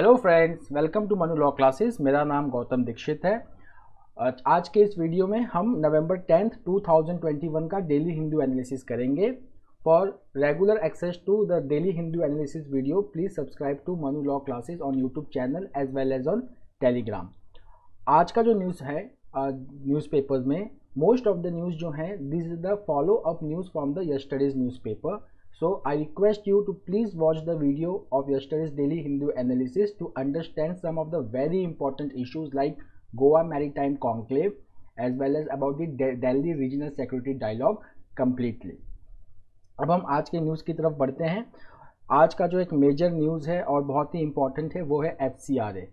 Hello friends, welcome to Manu law classes. मेरा नाम गौतम दीक्षित है। आज के इस वीडियो में हम नवंबर 10th 2021 का डेली हिंदू एनालिसिस करेंगे। For regular access to the daily Hindu analysis video please subscribe to Manu law classes on YouTube channel as well as on Telegram. आज का जो न्यूज़ है न्यूज़पेपर्स में, मोस्ट ऑफ द न्यूज़ जो है this is the follow up news from the yesterday's newspaper. So I request you to please watch the video of yesterday's daily Hindu analysis to understand some of the very important issues like Goa Maritime Conclave as well as about the Delhi Regional Security Dialogue completely. अब हम आज के news की तरफ बढ़ते हैं। आज का जो एक मेजर न्यूज़ है और बहुत ही इंपॉर्टेंट है वो है FCRA.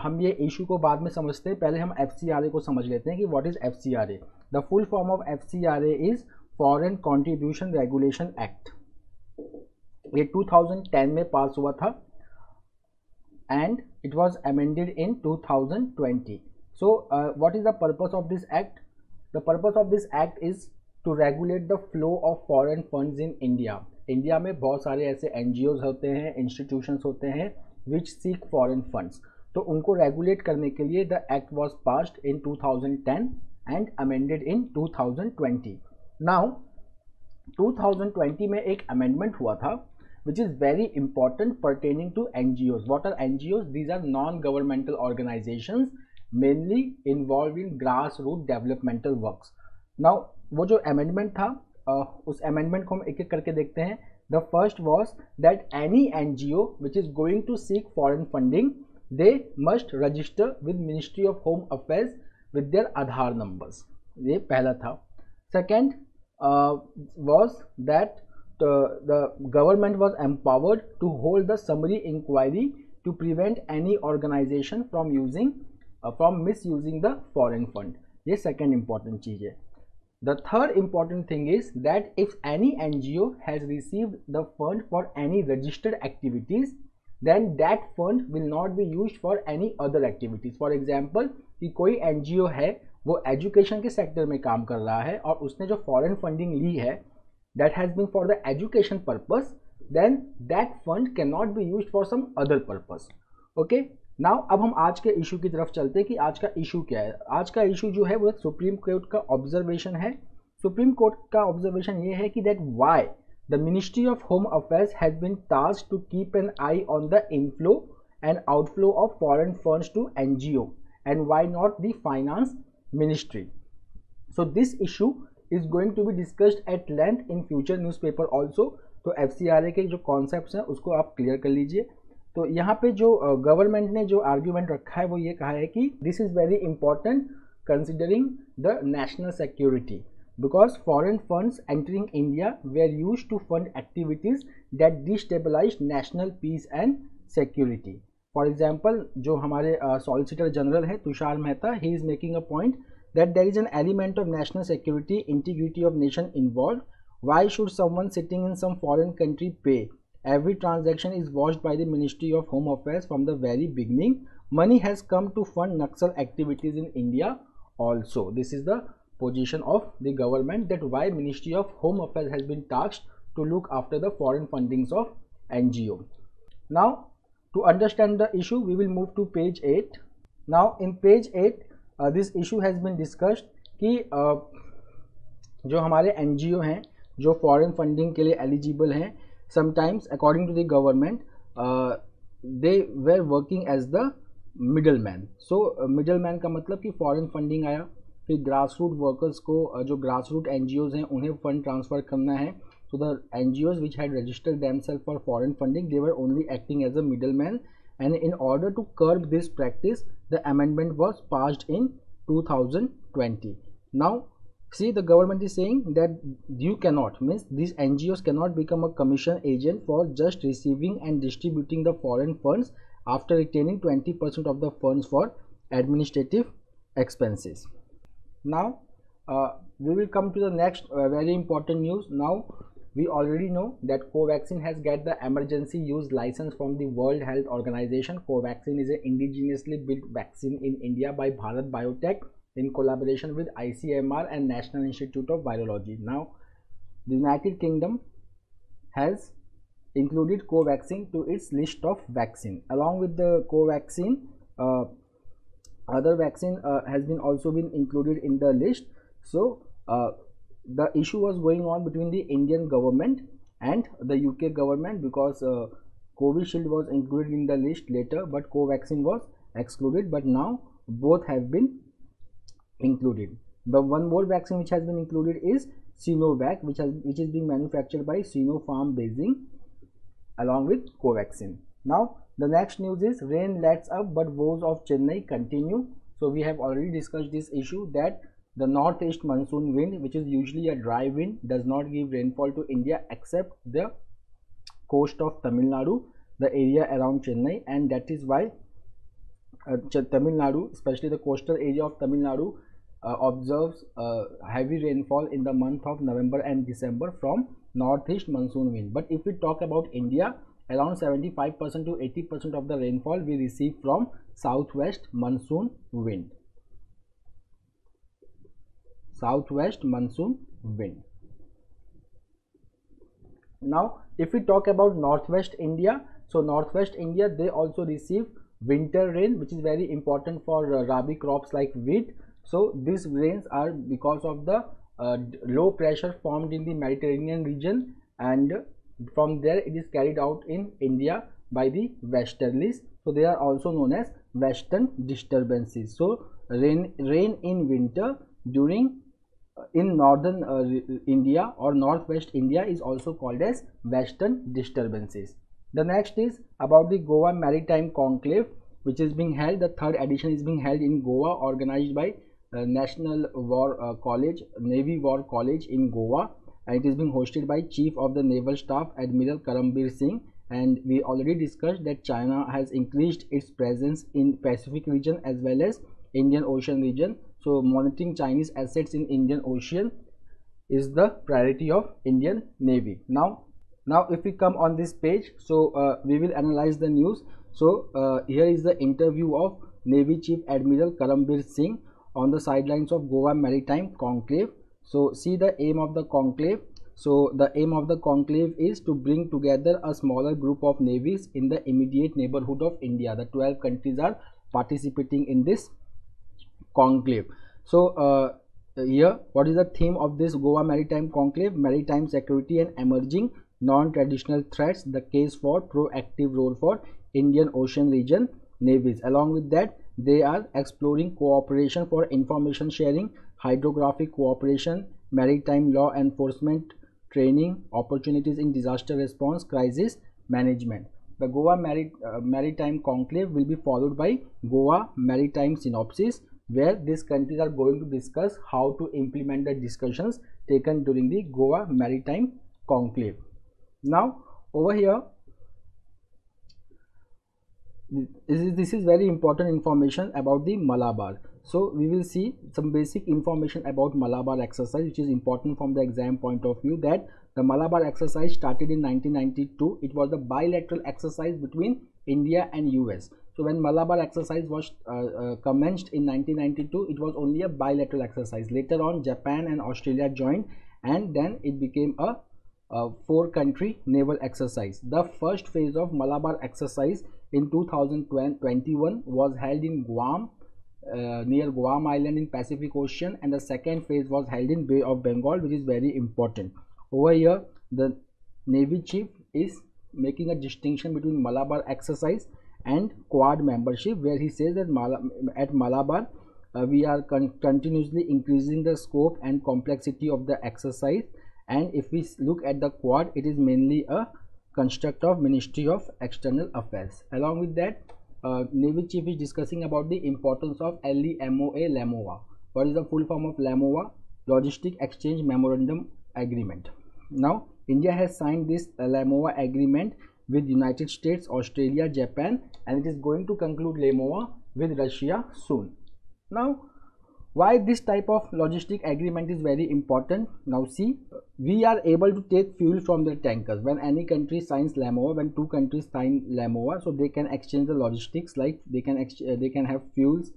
हम ये इशू को बाद में समझते हैं, पहले हम FCRA को समझ लेते हैं कि what is FCRA. The full form of FCRA is foreign contribution regulation act. ये 2010 में पास हुआ था and it was amended in 2020. So what is the purpose of this act? The purpose of this act is to regulate the flow of foreign funds in India. India में बहुत सारे ऐसे NGOs होते हैं, institutions होते हैं विच seek foreign funds. तो उनको रेगुलेट करने के लिए the act was passed in 2010 and amended in 2020. Now 2020 में एक अमेंडमेंट हुआ था which is very important pertaining to NGOs. What are NGOs? These are non-governmental organizations mainly involved in grassroots developmental works. Now वो जो amendment था उस amendment को हम एक एक करके देखते हैं. The first was that any NGO which is going to seek foreign funding, they must register with Ministry of Home Affairs with their Aadhaar numbers. ये पहला था. Second was that the government was empowered to hold the summary inquiry to prevent any organization from misusing the foreign fund. ये second important चीज है. The third important thing is that if any NGO has received the fund for any registered activities, then that fund will not be used for any other activities. For example, कि कोई NGO है वो education के sector में काम कर रहा है और उसने जो फॉरेन फंडिंग ली है that has been for the education purpose, then that fund cannot be used for some other purpose. Okay, now अब हम आज के इशू की तरफ चलते हैं कि आज का इशू क्या है. आज का इशू जो है वो सुप्रीम कोर्ट का ऑब्जर्वेशन है. सुप्रीम कोर्ट का ऑब्जर्वेशन ये है कि that why the Ministry of Home Affairs has been tasked to keep an eye on the inflow and outflow of foreign funds to NGO and why not the finance ministry. So this issue is going to be discussed at length in future newspaper also. तो FCRA के जो concepts हैं उसको आप clear कर लीजिए. तो यहाँ पे जो गवर्नमेंट ने जो आर्ग्यूमेंट रखा है वो ये कहा है कि this is very important considering the national security because foreign funds entering India were used to fund activities that destabilize national peace and security. For example जो हमारे सॉलिसिटर जनरल है Tushar Mehta, he is making a point that there is an element of national security, integrity of nation involved. Why should someone sitting in some foreign country pay? Every transaction is watched by the Ministry of Home Affairs from the very beginning. Money has come to fund Naxal activities in India also. This is the position of the government, that why Ministry of Home Affairs has been tasked to look after the foreign fundings of NGO. Now to understand the issue we will move to page 8. Now in page 8 this issue has been discussed कि जो हमारे NGO हैं जो foreign funding के लिए eligible हैं, sometimes according to the government they were working as the middle man. So middle man का मतलब कि फॉरेन फंडिंग आया, फिर ग्रास रूट वर्कर्स को जो ग्रास रूट NGOs हैं उन्हें फंड ट्रांसफ़र करना है. So the NGOs which had registered themselves for foreign funding they were only acting as a middle man. And in order to curb this practice, the amendment was passed in 2020. Now, see, the government is saying that you cannot, means these NGOs cannot become a commission agent for just receiving and distributing the foreign funds after retaining 20% of the funds for administrative expenses. Now, we will come to the next very important news. Now, we already know that Covaxin has got the emergency use license from the World Health Organization. Covaxin is an indigenously built vaccine in India by Bharat Biotech in collaboration with ICMR and National Institute of Virology. Now, the United Kingdom has included Covaxin to its list of vaccine. Along with the Covaxin, other vaccine has been also been included in the list. So the issue was going on between the Indian government and the UK government, because Covishield was included in the list later, but Covaxin was excluded. But now both have been included. The one more vaccine which has been included is Sinovac, which is being manufactured by Sinopharm Beijing along with Covaxin. Now the next news is rain lets up but woes of Chennai continue. So we have already discussed this issue that the northeast monsoon wind, which is usually a dry wind, does not give rainfall to India except the coast of Tamil Nadu, the area around Chennai, and that is why Tamil Nadu, especially the coastal area of Tamil Nadu, observes heavy rainfall in the month of November and December from northeast monsoon wind. But if we talk about India, around 75% to 80% of the rainfall we receive from southwest monsoon wind. Southwest monsoon wind. Now if we talk about northwest India, so northwest India, they also receive winter rain, which is very important for rabi crops like wheat. So these rains are because of the low pressure formed in the Mediterranean region, and from there it is carried out in India by the westerlies. So they are also known as western disturbances. So rain in winter during in northern India or northwest India is also called as western disturbances. The next is about the Goa Maritime Conclave, which is being held. The third edition is being held in Goa, organized by National War College, Navy War College in Goa, and it is being hosted by Chief of the Naval Staff Admiral Karambir Singh. And we already discussed that China has increased its presence in Pacific region as well as Indian Ocean region. So monitoring Chinese assets in Indian Ocean is the priority of Indian Navy. Now if we come on this page, so we will analyze the news. So here is the interview of Navy Chief Admiral Karambir Singh on the sidelines of Goa Maritime Conclave. So see the aim of the conclave. So the aim of the conclave is to bring together a smaller group of navies in the immediate neighborhood of India. The 12 countries are participating in this conclave. So here, what is the theme of this Goa Maritime Conclave? Maritime security and emerging non-traditional threats, the case for proactive role for Indian Ocean region navies. Along with that, they are exploring cooperation for information sharing, hydrographic cooperation, maritime law enforcement training, opportunities in disaster response, crisis management. The Goa Maritime Conclave will be followed by Goa Maritime Synopsis, where these countries are going to discuss how to implement the discussions taken during the Goa Maritime Conclave. Now over here, this is very important information about the Malabar. So we will see some basic information about Malabar exercise, which is important from the exam point of view, that the Malabar exercise started in 1992. It was a bilateral exercise between India and US. So when Malabar exercise was commenced in 1992, it was only a bilateral exercise. Later on, Japan and Australia joined, and then it became a 4-country naval exercise. The first phase of Malabar exercise in 2021 was held in Guam, near Guam Island in Pacific Ocean, and the second phase was held in Bay of Bengal, which is very important. Over here, the Navy Chief is making a distinction between Malabar exercise and Quad membership, where he says that at Malabar we are continuously increasing the scope and complexity of the exercise, and if we look at the Quad, it is mainly a construct of Ministry of External Affairs. Along with that, Navy Chief is discussing about the importance of LEMOA. What is the full form of LEMOA? Logistic Exchange Memorandum Agreement. Now India has signed this LEMOA agreement with United States, Australia, Japan, and it is going to conclude LEMOA with Russia soon. Now why this type of logistic agreement is very important? Now see, we are able to take fuel from the tankers. When any country signs LEMOA, when two countries sign LEMOA, so they can exchange the logistics, like they can have fuels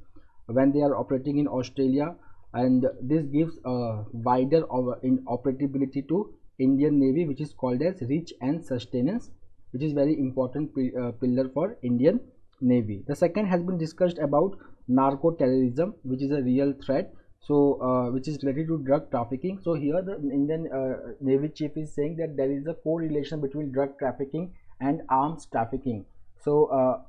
when they are operating in Australia, and this gives a wider operability to Indian Navy, which is called as Rich and Sustenance which is very important pillar for Indian Navy. The second has been discussed about narco terrorism, which is a real threat, so which is related to drug trafficking. So here the Indian Navy chief is saying that there is a correlation between drug trafficking and arms trafficking. So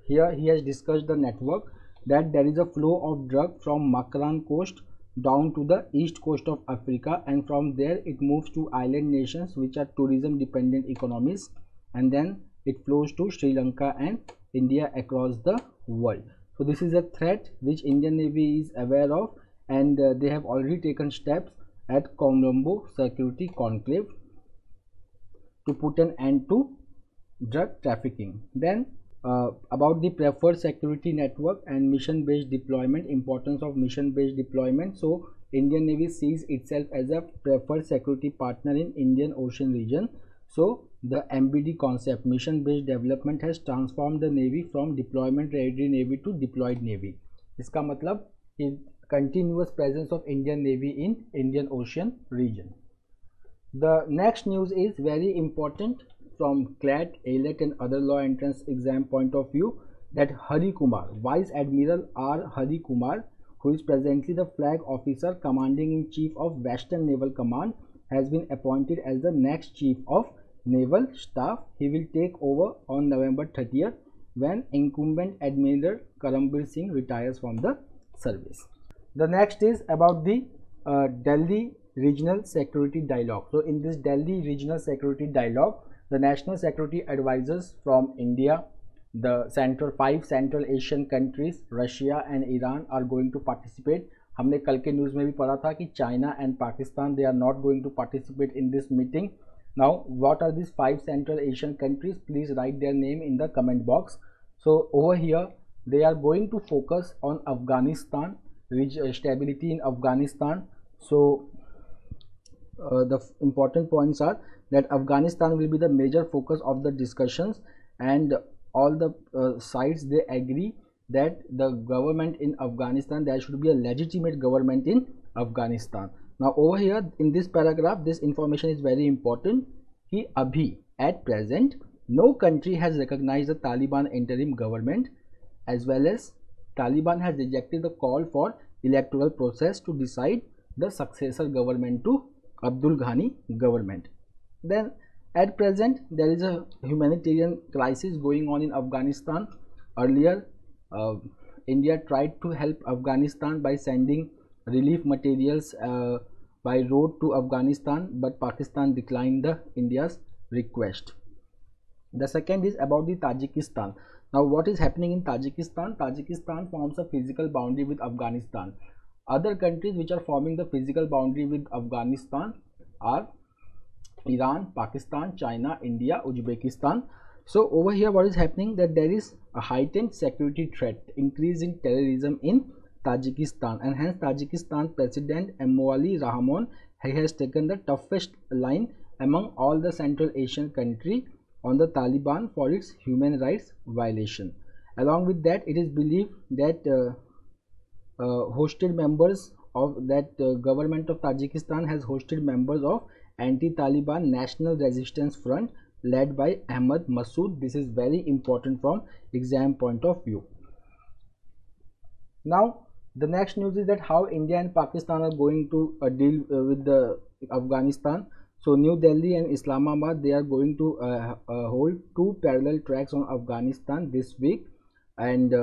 here he has discussed the network, that there is a flow of drug from Makran coast down to the east coast of Africa, and from there it moves to island nations which are tourism dependent economies, and then it flows to Sri Lanka and India across the world. So this is a threat which Indian Navy is aware of, and they have already taken steps at Colombo Security Conclave to put an end to drug trafficking. Then about the preferred security network and mission based deployment, importance of mission based deployment. So Indian Navy sees itself as a preferred security partner in Indian Ocean region. So the MBD concept, mission based development, has transformed the Navy from deployment ready Navy to deployed Navy. इसका मतलब is continuous presence of Indian Navy in Indian Ocean region. The next news is very important from CLAT, AILET and other law entrance exam point of view, that Hari Kumar, Vice Admiral R. Hari Kumar, who is presently the flag officer commanding in chief of Western Naval Command, has been appointed as the next chief of Naval Staff. He will take over on November 30th when incumbent Admiral Karambir Singh retires from the service. The next is about the Delhi Regional Security Dialogue. So in this Delhi Regional Security Dialogue, the national security advisors from India, the five Central Asian countries, Russia and Iran are going to participate. हमने कल के news में भी पढ़ा था कि China and Pakistan, they are not going to participate in this meeting. Now, what are these five Central Asian countries? Please write their name in the comment box. So over here, they are going to focus on Afghanistan, stability in Afghanistan. So the important points are that Afghanistan will be the major focus of the discussions, and all the sides, they agree that the government in Afghanistan, there should be a legitimate government in Afghanistan. Now over here in this paragraph, this information is very important कि अभी at present no country has recognized the Taliban interim government, as well as Taliban has rejected the call for electoral process to decide the successor government to Abdul Ghani government. Then at present there is a humanitarian crisis going on in Afghanistan. Earlier India tried to help Afghanistan by sending relief materials by road to Afghanistan, but Pakistan declined India's request. The second is about the Tajikistan. Now what is happening in Tajikistan? Tajikistan forms a physical boundary with Afghanistan. Other countries which are forming the physical boundary with Afghanistan are Iran, Pakistan, China, India, Uzbekistan. So over here what is happening, that there is a heightened security threat, increase in terrorism in Tajikistan, and hence Tajikistan President Emomali Rahmon, he has taken the toughest line among all the Central Asian countries on the Taliban for its human rights violation. Along with that, it is believed that hosted members of that government of Tajikistan has hosted members of anti-Taliban National Resistance Front led by Ahmad Masood. This is very important from exam point of view. Now the next news is that how India and Pakistan are going to deal with the Afghanistan. So New Delhi and Islamabad, they are going to hold two parallel tracks on Afghanistan this week, and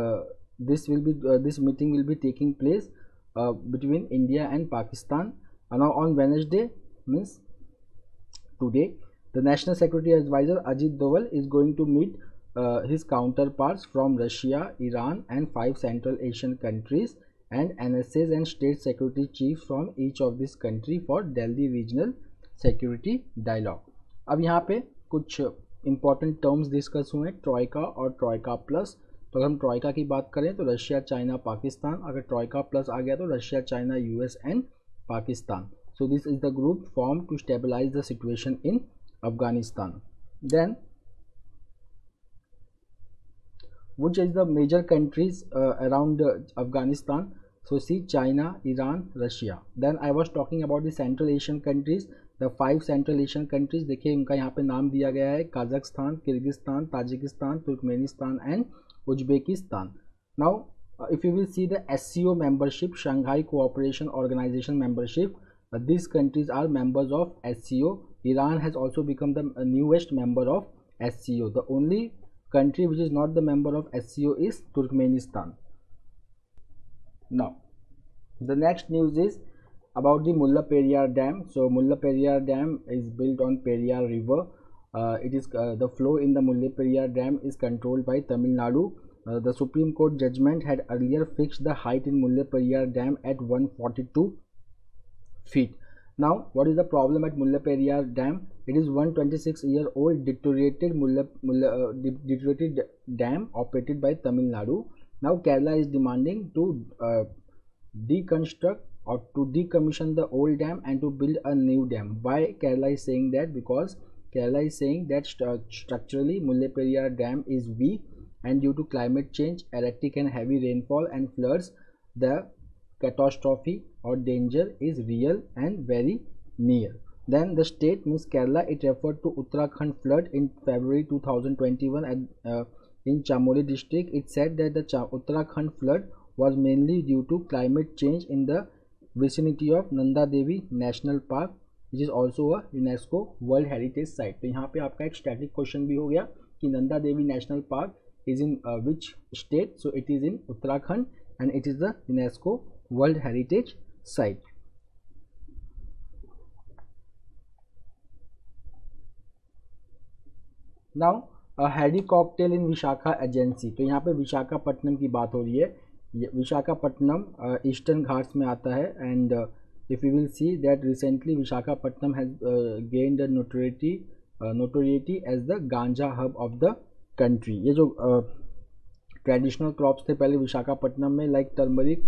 this meeting will be taking place between India and Pakistan. And now on Wednesday, means today, the National Security Advisor Ajit Doval is going to meet his counterparts from Russia, Iran and five Central Asian countries, and NSAs and state security chiefs from each of this country for Delhi Regional Security Dialogue. अब यहाँ पे कुछ important terms discuss हुए, troika और troika plus. तो अगर हम troika की बात करें तो रशिया, चाइना, पाकिस्तान. अगर ट्रॉयका प्लस आ गया तो Russia, China, US and Pakistan. So this is the group formed to stabilize the situation in Afghanistan. Then which is the major countries around Afghanistan? So see, China, Iran, Russia. Then I was talking about the Central Asian countries. The 5 Central Asian countries, देखिए उनका यहाँ पे नाम दिया गया है, Kazakhstan, Kyrgyzstan, Tajikistan, Turkmenistan and Uzbekistan. Now if you will see the SCO membership, Shanghai Cooperation Organization membership, these countries are members of SCO. Iran has also become the newest member of SCO. The only country which is not the member of SCO is Turkmenistan. Now the next news is about the Mulla Periyar Dam. So Mulla Periyar Dam is built on Periyar River. It is the flow in the Mulla Periyar Dam is controlled by Tamil Nadu. The Supreme Court judgment had earlier fixed the height in Mulla Periyar Dam at 142 feet. Now, what is the problem at Mulla Periyar Dam? It is 126-year-old deteriorated dam operated by Tamil Nadu. Now, Kerala is demanding to deconstruct or to decommission the old dam and to build a new dam. Why Kerala is saying that? Because Kerala is saying that structurally Mulla Periyar Dam is weak, and due to climate change, erratic and heavy rainfall and floods, the catastrophe or danger is real and very near. Then the state, means Kerala, it referred to Uttarakhand flood in February 2021 in Chamoli district. It said that the Uttarakhand flood was mainly due to climate change in the vicinity of Nanda Devi National Park, which is also a UNESCO World Heritage Site. तो यहाँ पे आपका एक static question भी हो गया कि Nanda Devi National Park is in which state? So it is in Uttarakhand and it is the UNESCO World Heritage Site. Now a heady cocktail in Visakhapatnam Agency. तो यहाँ पे विशाखापट्टनम की बात हो रही है. विशाखापट्टनम ईस्टर्न घाट्स में आता है and if you will see that recently Visakhapatnam has gained a notoriety as the ganja hub of the country. ये जो ट्रेडिशनल क्रॉप्स थे पहले विशाखापट्टनम में, like turmeric,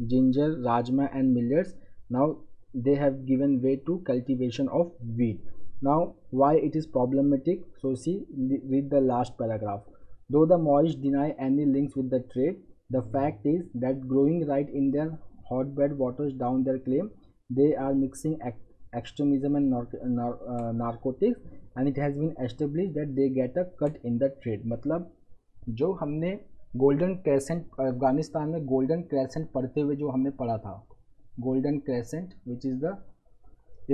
ginger, rajma and millets, now they have given way to cultivation of wheat. Now why it is problematic? So see read the last paragraph. Though the Maoists deny any links with the trade, the fact is that growing right in there hotbed waters down their claim, they are mixing extremism and narcotics and it has been established that they get a cut in the trade. मतलब जो हमने golden crescent, Afghanistan में golden crescent पढ़ते हुए जो हमने पढ़ा था, golden crescent which is the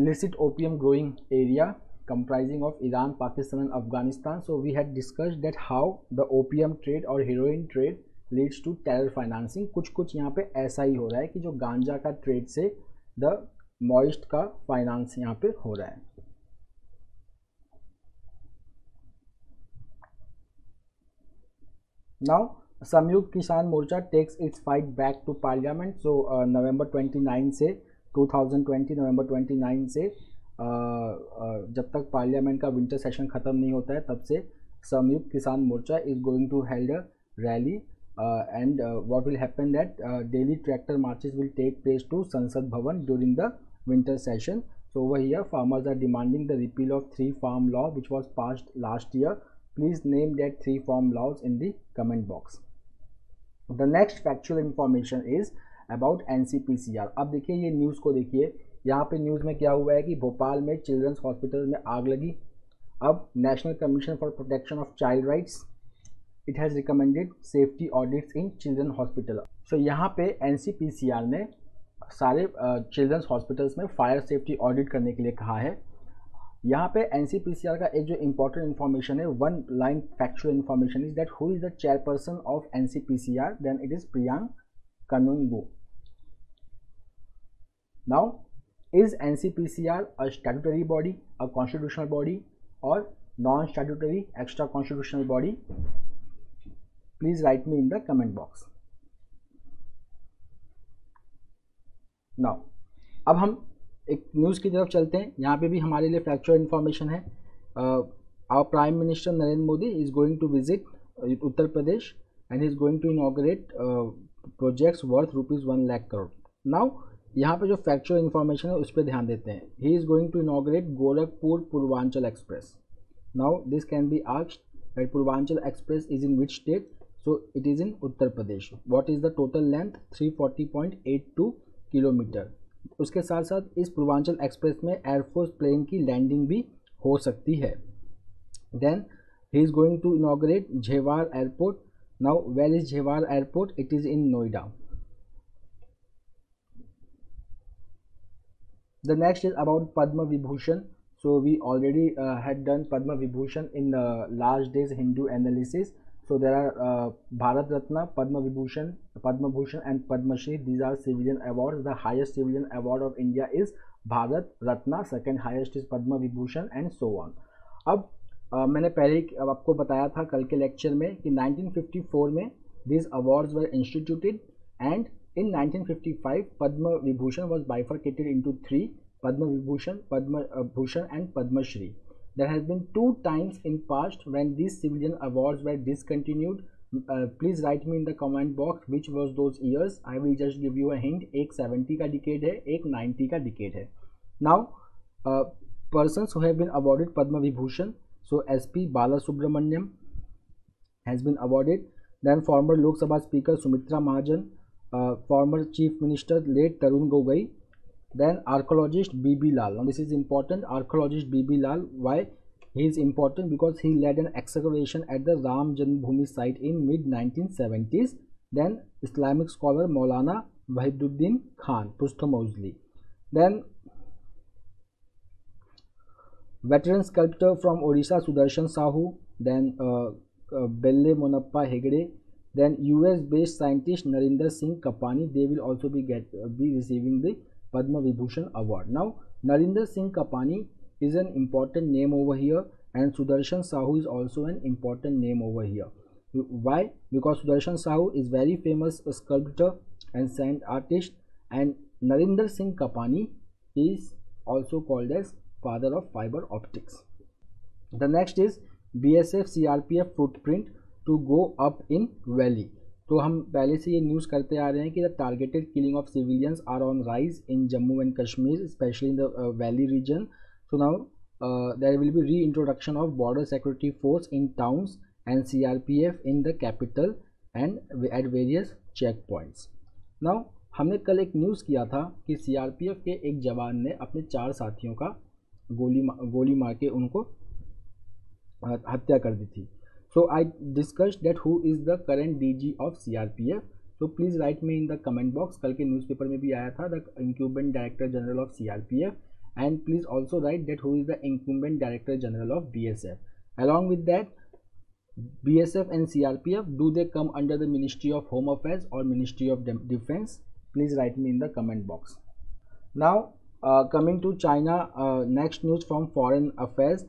illicit opium growing area comprising of Iran, Pakistan and Afghanistan. So we had discussed that how the opium trade or heroin trade leads to terror financing. कुछ यहाँ पे ऐसा ही हो रहा है कि जो गांजा का ट्रेड से द मॉइस्ट का फाइनेंस यहाँ पे हो रहा है. Now Samyukt Kisan Morcha takes its fight back to parliament. So November 29 से 2020 नवंबर 29 से जब तक पार्लियामेंट का विंटर सेशन ख़त्म नहीं होता है तब से Samyukt Kisan Morcha is going to held a rally and what will happen that daily tractor marches will take place to Sansad Bhavan during the winter session. So over here farmers are demanding the repeal of 3 farm law which was passed last year. Please name that 3 farm laws in the comment box. The next factual information is about NCPCR. अब देखिए ये news को देखिए, यहाँ पे news में क्या हुआ है कि भोपाल में चिल्ड्रंस हॉस्पिटल में आग लगी. अब National Commission for Protection of Child Rights it has recommended safety audits in children hospital. So यहाँ पे NCPCR ने सारे चिल्ड्रंस हॉस्पिटल्स में फायर सेफ्टी ऑडिट करने के लिए कहा है. यहाँ पे NCPCR का एक जो इम्पोर्टेंट इन्फॉर्मेशन है, one line factual information is that who is the chairperson of NCPCR, then it is Priyank Kanoongo. Now is NCPCR a statutory body, a constitutional body और non statutory extra constitutional body? Please write me in the comment box. Now अब हम एक news की तरफ चलते हैं. यहाँ पे भी हमारे लिए फैक्चुअल इन्फॉर्मेशन है. Our prime minister Narendra Modi is going to visit Uttar Pradesh and he is going to inaugurate projects worth ₹1 lakh crore. Now यहाँ पे जो फैक्चुअल इन्फॉर्मेशन है उस पर ध्यान देते हैं. He is going to inaugurate Gorakhpur Purvanchal express. Now this can be asked that Purvanchal express is in which state? So it is in Uttar Pradesh. What is the total length? 340.82 kilometer. उसके साथ साथ इस पूर्वांचल एक्सप्रेस में एयरफोर्स प्लेन की landing भी हो सकती है। Then he is going to inaugurate Jewar airport. Now where is Jewar airport? It is in Noida. The next is about Padma Vibhushan. So we already had done Padma Vibhushan in last days Hindu analysis. So there are Bharat Ratna, Padma Vibhushan, Padma Bhushan and Padma Shri. These are civilian awards. The highest civilian award of India is Bharat Ratna. Second highest is Padma Vibhushan and so on. अब मैंने पहले अब आपको बताया था कल के lecture में कि 1954 में these awards were instituted and in 1955 Padma Vibhushan was bifurcated into three: Padma Vibhushan, Padma Bhushan and Padma Shri. There has been 2 times in past when these civilian awards were discontinued. Please write me in the comment box which was those years. I will just give you a hint. एक 70 का decade है, एक 90 का decade है. Now persons who have been awarded Padma Vibhushan, so SP Balasubramaniam has been awarded. Then former Lok Sabha Speaker Sumitra Mahajan, former Chief Minister late Tarun Gogoi, then archaeologist B.B. Lal. Now this is important, archaeologist B.B. Lal. Why he is important? Because he led an excavation at the Ram Janmabhoomi site in mid 1970s. Then Islamic scholar Maulana Wahiduddin Khan, posthumously. Then veteran sculptor from Odisha Sudarshan Sahu. Then Belle Monappa Hegde. Then US based scientist Narinder Singh Kapani. They will also be receiving the Padma Vibhushan award. Now Narinder Singh Kapani is an important name over here and Sudarshan Sahu is also an important name over here. Why? Because Sudarshan Sahu is very famous sculptor and sand artist and Narinder Singh Kapani is also called as father of fiber optics. The next is BSF CRPF footprint to go up in valley. तो हम पहले से ये news करते आ रहे हैं कि the targeted killing of civilians are on rise in Jammu and Kashmir, specially in the valley region. So now there will be re introduction of Border Security Force in towns and CRPF in the capital and at various check points. Now हमने कल एक news किया था कि CRPF के एक जवान ने अपने 4 साथियों का गोली मार के उनको हत्या कर दी थी. So I discussed that who is the current DG of CRPF. So please write me in the comment box. कल के न्यूज़पेपर में भी आया था the incumbent director general of CRPF, and please also write that who is the incumbent director general of BSF. Along with that, BSF and CRPF, do they come under the Ministry of Home Affairs or Ministry of Defense? Please write me in the comment box. Now coming to China, next news from Foreign Affairs.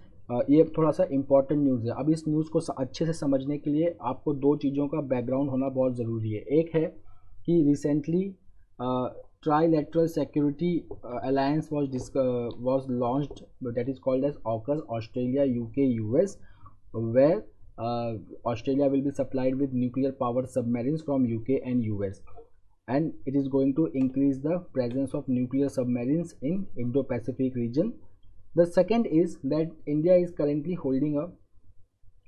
ये थोड़ा सा important news है. अब इस news को अच्छे से समझने के लिए आपको 2 चीज़ों का बैकग्राउंड होना बहुत ज़रूरी है. एक है कि recently trilateral security alliance was launched, that is called as AUKUS, Australia, UK, US, where Australia will be supplied with nuclear powered submarines from UK and US, and it is going to increase the presence of nuclear submarines in Indo-Pacific region. The second is that India is currently holding a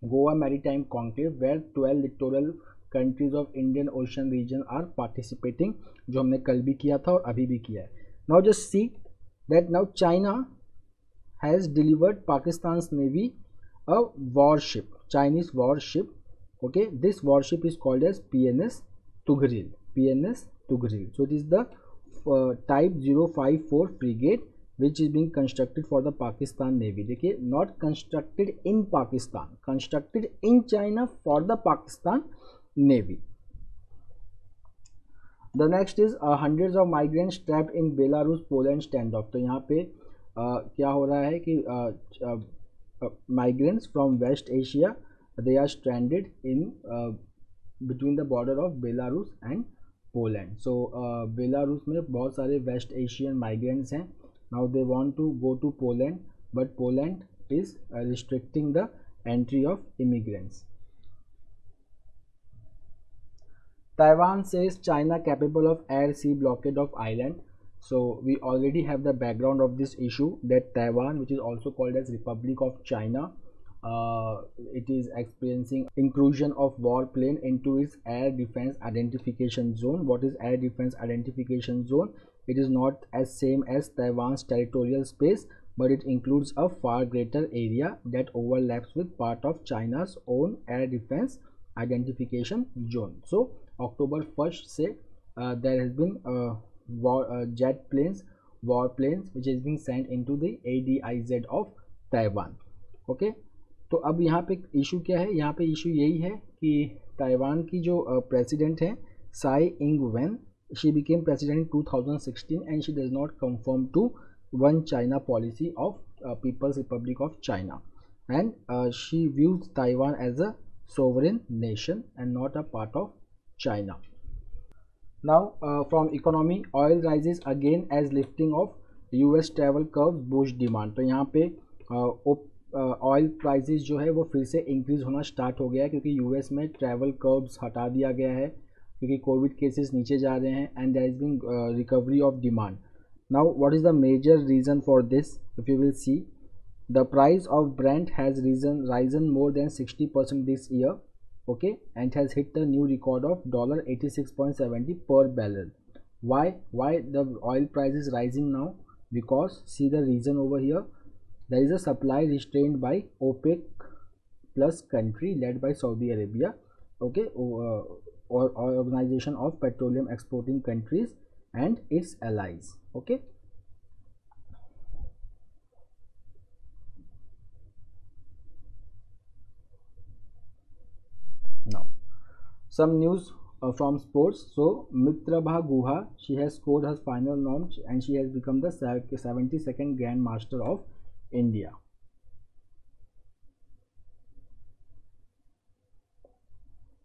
Goa Maritime Conclave where 12 littoral countries of Indian Ocean region are participating, जो हमने कल भी किया था और अभी भी किया है. Now just see that now China has delivered Pakistan's Navy a warship, Chinese warship. Okay, this warship is called as PNS Tugril. PNS Tugril. So it is the type 054 frigate which is being constructed for the Pakistan Navy. देखिए, not constructed in Pakistan, constructed in China for the Pakistan Navy. The next is hundreds of migrants trapped in Belarus Poland standoff. तो यहाँ पे क्या हो रहा है कि migrants from West Asia, they are stranded in between the border of Belarus and Poland. So Belarus में बहुत सारे West Asian migrants हैं. Now they want to go to Poland, but Poland is restricting the entry of immigrants. Taiwan says China capable of air-sea blockade of island. So we already have the background of this issue that Taiwan, which is also called as Republic of China, it is experiencing inclusion of warplane into its air defense identification zone. What is air defense identification zone? It is not as same as Taiwan's territorial space, but it includes a far greater area that overlaps with part of China's own air defense identification zone. So October 1st से there has been jet planes, warplanes which is being sent into the ADIZ of Taiwan. Okay तो अब यहाँ पे issue क्या है? यहाँ पे issue यही है कि ताइवान की जो प्रेसिडेंट है Tsai Ing Wen, she became president in 2016 and she does not conform to one China policy of People's Republic of China and she views Taiwan as a sovereign nation and not a part of China. Now from economy, oil rises again as lifting of US travel curbs boost demand. तो यहाँ पे oil prices जो है वो फिर से increase होना start हो गया है क्योंकि यूएस में ट्रैवल कर्ब्स हटा दिया गया है क्योंकि कोविड केसेस नीचे जा रहे हैं and there is been recovery of demand. Now what is the major reason for this? If you will see, the price of Brent has risen more than 60% this year, okay, and has hit the new record of $86.70 per barrel. Why the oil price is rising now? Because see the reason over here, there is a supply restraint by OPEC plus country led by Saudi Arabia, okay, or organization of petroleum exporting countries and its allies, okay. Now some news from sports. So Mitrabha Guha, she has scored her final norm and she has become the 72nd Grand Master of India.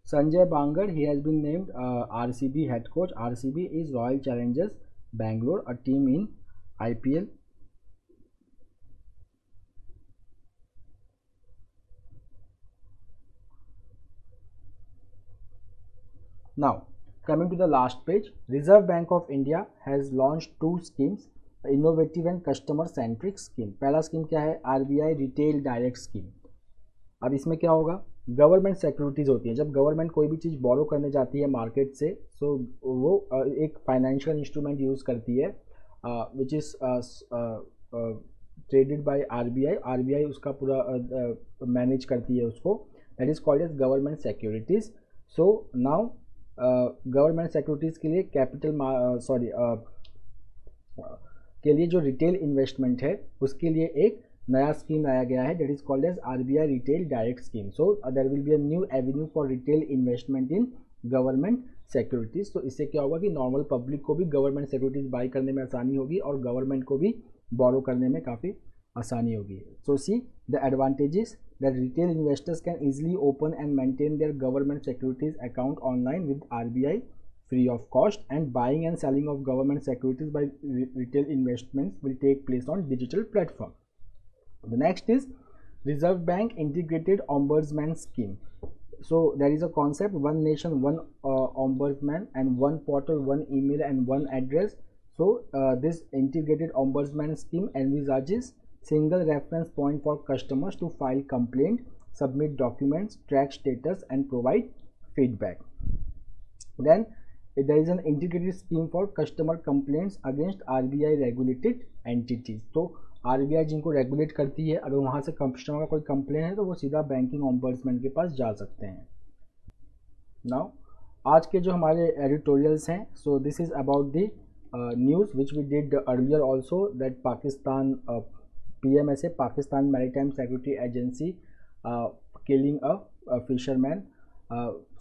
Sanjay Bangar, he has been named RCB head coach. RCB is Royal Challengers Bangalore, a team in IPL. Now coming to the last page, Reserve Bank of India has launched two schemes, innovative and customer centric scheme. पहला scheme क्या है? RBI retail direct scheme. अब इसमें क्या होगा? Government securities होती है. जब गवर्नमेंट कोई भी चीज़ बोरो करने जाती है मार्केट से, सो वो एक फाइनेंशियल इंस्ट्रूमेंट यूज़ करती है which is traded by RBI. RBI उसका पूरा मैनेज करती है उसको. That is called as government securities. So now government securities के लिए के लिए जो रिटेल इन्वेस्टमेंट है उसके लिए एक नया स्कीम लाया गया है, that is called as RBI retail direct scheme. So there will be a new avenue for retail investment in government securities. तो इससे क्या होगा कि नॉर्मल पब्लिक को भी गवर्नमेंट सिक्योरिटीज़ बाई करने में आसानी होगी और गवर्नमेंट को भी बोरो करने में काफ़ी आसानी होगी. So see the advantages that retail investors can easily open and maintain their government securities account online with RBI free of cost, and buying and selling of government securities by retail investments will take place on digital platform. The next is Reserve Bank integrated ombudsman scheme. So there is a concept, one nation one ombudsman, and one portal, one email and one address. So this integrated ombudsman scheme envisages single reference point for customers to file complaint, submit documents, track status and provide feedback. Then there is an integrated scheme for customer complaints against RBI regulated entities. तो RBI जिनको regulate करती है, अगर वहाँ से customer का कोई complain है तो वो सीधा बैंकिंग ऑम्बर्समैन के पास जा सकते हैं. नाउ आज के जो हमारे एडिटोरियल्स हैं, so this is about the news which we did earlier also, that Pakistan PMSA, Pakistan Maritime Security Agency, killing a fisherman.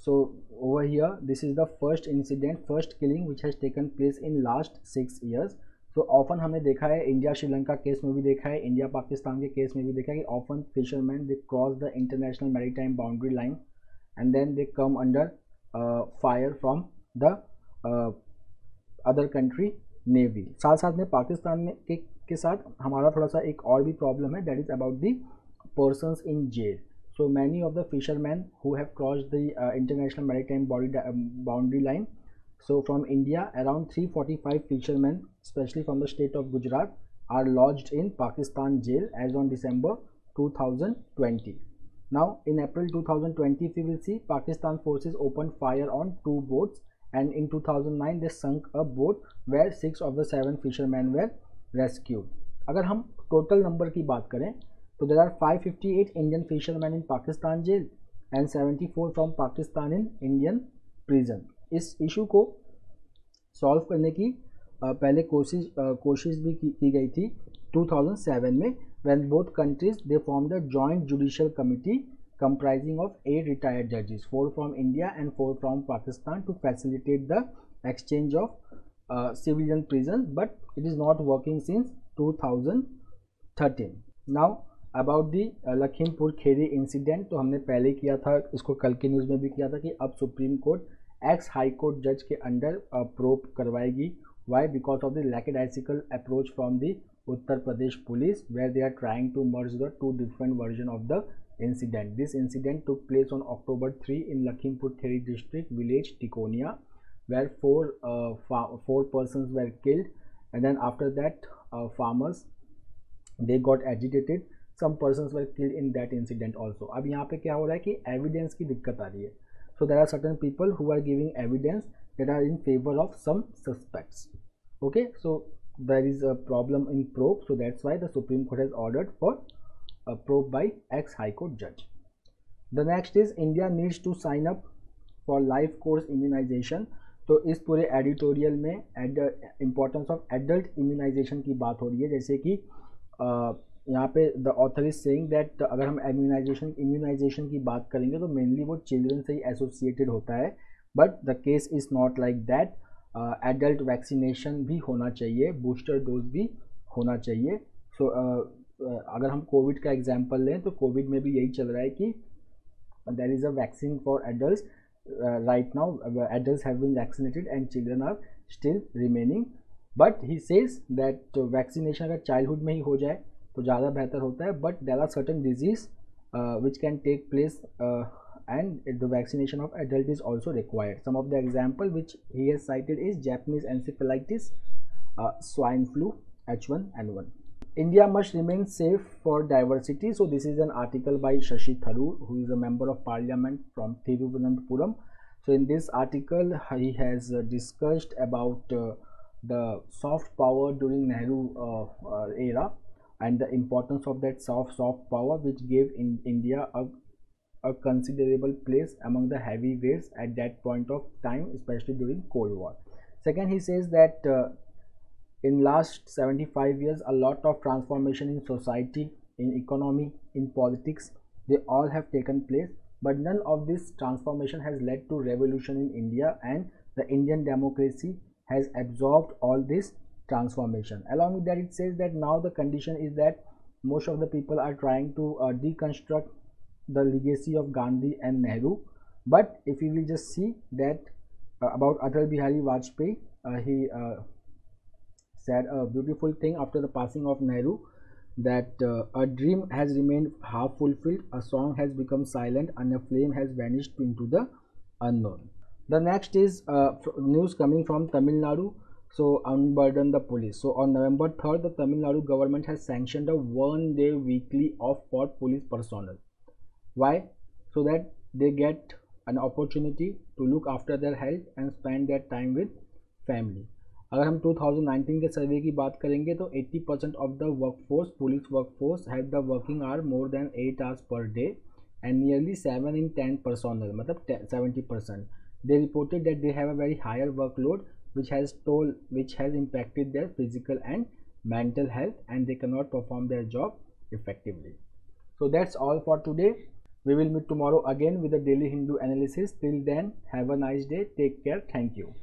So over here, this is the first incident, first killing which has taken place in last 6 years. So often हमने देखा है, India Sri Lanka case में भी देखा है, India Pakistan के case में भी देखा है कि often fishermen they cross the international maritime boundary line and then they come under fire from the other country navy. साथ साथ में पाकिस्तान में के साथ हमारा थोड़ा सा एक और भी प्रॉब्लम है, that is about the persons in jail. So many of the fisherman who have crossed the international maritime boundary line. So from India around 345 fishermen, especially from the state of Gujarat, are lodged in Pakistan jail as on December 2020. Now in April 2020, if we will see, Pakistan forces opened fire on 2 boats, and in 2009 they sunk a boat where 6 of the 7 fishermen were rescued. अगर हम total number की बात करें तो there are 558 Indian fishermen in Pakistan jail and 74 from Pakistan in Indian prison. इस issue को solve करने की पहले कोशिश भी की गई थी 2007 में, when both countries they formed a joint judicial committee comprising of 8 retired judges, 4 from India and 4 from Pakistan, to facilitate the exchange of civilian prisons, but it is not working since 2013. Now about the Lakhimpur Kheri incident, तो हमने पहले किया था, इसको कल के news में भी किया था कि अब Supreme Court ex High Court जज के अंडर प्रोब करवाएगी. Why? Because of the lackadaisical approach from the Uttar Pradesh police, where they are trying to merge the 2 different version of the incident. This incident took place on October 3 in Lakhimpur Kheri district village Tikonia, where 4 persons were killed, and then after that farmers they got agitated. Some persons were killed in that incident also. अब यहाँ पे क्या हो रहा है कि evidence की दिक्कत आ रही है. So there are certain people who are giving evidence that are in favor of some suspects. Okay, so there is a problem in probe, so that's why the Supreme Court has ordered for a probe by ex High Court judge. The next is India needs to sign up for life course immunization. तो इस पूरे editorial में importance of adult immunisation की बात हो रही है. जैसे कि यहाँ पे the author is saying that अगर हम इम्यूनाइजेशन की बात करेंगे तो मेनली वो चिल्ड्रन से ही एसोसिएटेड होता है, but the case is not like that. Adult vaccination भी होना चाहिए, बूस्टर डोज भी होना चाहिए. सो अगर हम कोविड का एग्जांपल लें तो कोविड में भी यही चल रहा है कि there is a vaccine for adults. Right now adults have been vaccinated and children are still remaining, but he says that vaccination अगर childhood में ही हो जाए तो ज़्यादा बेहतर होता है, but there are certain disease which can take place and the vaccination of adult is also required. Some of the example which he has cited is Japanese encephalitis, swine flu, H1N1. India must remain safe for diversity. So this is an article by Shashi Tharoor, who is a member of parliament from Thiruvananthapuram. So in this article he has discussed about the soft power during Nehru era and the importance of that soft power, which gave India a considerable place among the heavyweights at that point of time, especially during Cold War. Second, he says that in last 75 years a lot of transformation in society, in economy, in politics, they all have taken place, but none of this transformation has led to revolution in India, and the Indian democracy has absorbed all this transformation. Along with that, it says that now the condition is that most of the people are trying to deconstruct the legacy of Gandhi and Nehru. But if we will just see that about Atal Bihari Vajpayee, he said a beautiful thing after the passing of Nehru, that a dream has remained half fulfilled, a song has become silent, and a flame has vanished into the unknown. The next is news coming from Tamil Nadu. So unburden the police. So on November 3rd, the Tamil Nadu government has sanctioned a 1-day weekly off for police personnel. Why? So that they get an opportunity to look after their health and spend their time with family. अगर हम 2019 के सर्वे की बात करेंगे तो 80% of the workforce, police workforce, have the working hour more than 8 hours per day, and nearly 7 in 10 personnel, मतलब 70%, they reported that they have a very higher workload which has impacted their physical and mental health, and they cannot perform their job effectively. So that's all for today. We will meet tomorrow again with the Daily Hindu analysis. Till then, have a nice day. Take care. Thank you.